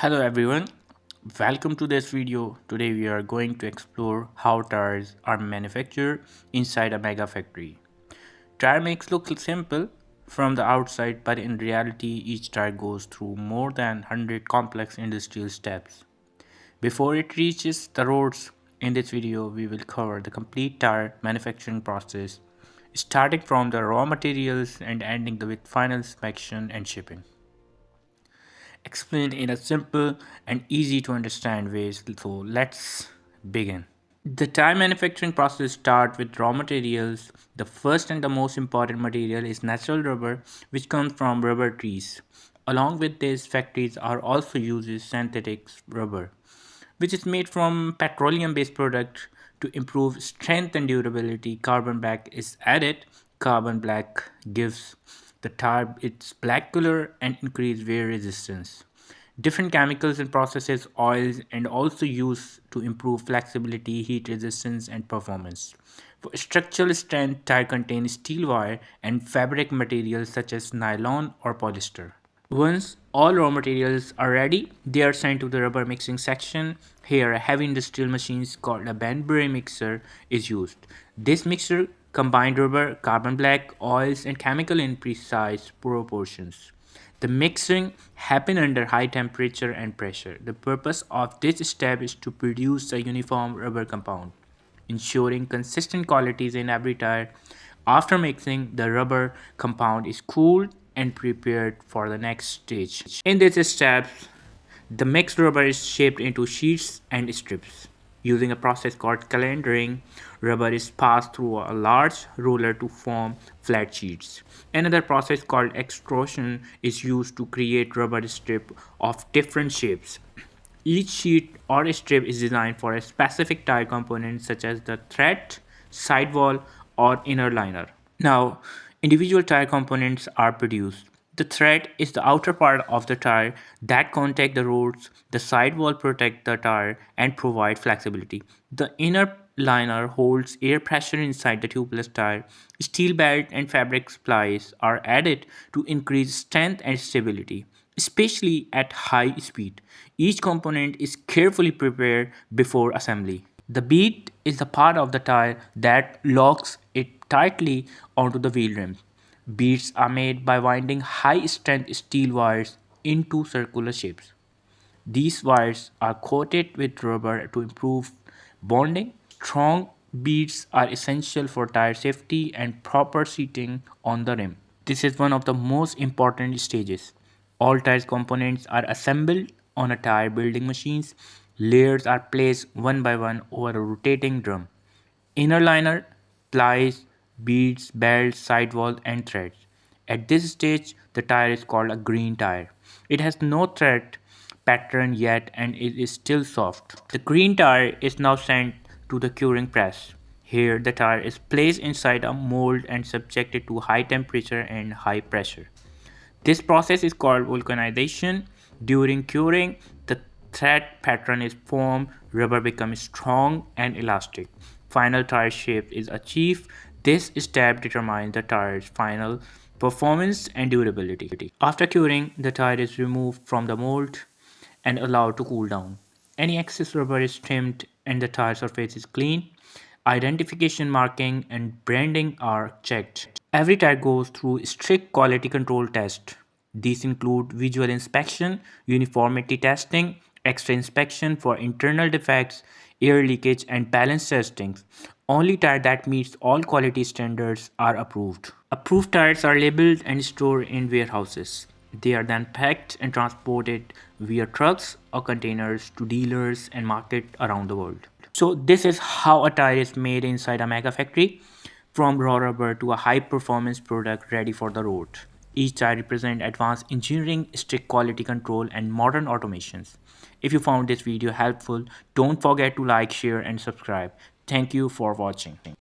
Hello everyone, welcome to this video. Today we are going to explore how tires are manufactured inside a mega factory. Tire makes look simple from the outside, but in reality each tire goes through more than 100 complex industrial steps. Before it reaches the roads, in this video we will cover the complete tire manufacturing process, starting from the raw materials and ending with final inspection and shipping. Explained in a simple and easy to understand ways. So let's begin. The tire manufacturing process starts with raw materials. The first and the most important material is natural rubber, which comes from rubber trees. Along with this, factories are also uses synthetic rubber, which is made from petroleum-based products to improve strength and durability. Carbon black is added. Carbon black gives the tire its black color and increase wear resistance. Different chemicals and processes, oils, and also used to improve flexibility, heat resistance, and performance. For structural strength, tire contains steel wire and fabric materials such as nylon or polyester. Once all raw materials are ready, they are sent to the rubber mixing section. Here, a heavy industrial machine called a Banbury mixer is used. This mixer combines rubber, carbon black, oils, and chemical in precise proportions. The mixing happens under high temperature and pressure. The purpose of this step is to produce a uniform rubber compound, ensuring consistent qualities in every tire. After mixing, the rubber compound is cooled and prepared for the next stage. In this step, the mixed rubber is shaped into sheets and strips. Using a process called calendering, rubber is passed through a large roller to form flat sheets. Another process called extrusion is used to create rubber strips of different shapes. Each sheet or strip is designed for a specific tire component such as the tread, sidewall, or inner liner. Now, individual tire components are produced. The tread is the outer part of the tire that contact the roads. The sidewall protect the tire and provide flexibility. The inner liner holds air pressure inside the tubeless tire. Steel belt and fabric splice are added to increase strength and stability, especially at high speed. Each component is carefully prepared before assembly. The bead is the part of the tire that locks it tightly onto the wheel rim. Beads are made by winding high strength steel wires into circular shapes. These wires are coated with rubber to improve bonding. Strong beads are essential for tire safety and proper seating on the rim. This is one of the most important stages. All tire components are assembled on a tire building machines. Layers are placed one by one over a rotating drum. Inner liner, plies, beads, belts, sidewall, and threads. At this stage, the tire is called a green tire. It has no thread pattern yet and it is still soft. The green tire is now sent to the curing press. Here, the tire is placed inside a mold and subjected to high temperature and high pressure. This process is called vulcanization. During curing, the thread pattern is formed, rubber becomes strong and elastic. Final tire shape is achieved. This step determines the tire's final performance and durability. After curing, the tire is removed from the mold and allowed to cool down. Any excess rubber is trimmed and the tire surface is clean. Identification marking and branding are checked. Every tire goes through strict quality control tests. These include visual inspection, uniformity testing, X-ray inspection for internal defects, air leakage, and balance testing. Only tire that meets all quality standards are approved. Approved tires are labeled and stored in warehouses. They are then packed and transported via trucks or containers to dealers and market around the world. So this is how a tire is made inside a mega factory, from raw rubber to a high performance product ready for the road. Each tire represents advanced engineering, strict quality control, and modern automations. If you found this video helpful, don't forget to like, share, and subscribe. Thank you for watching.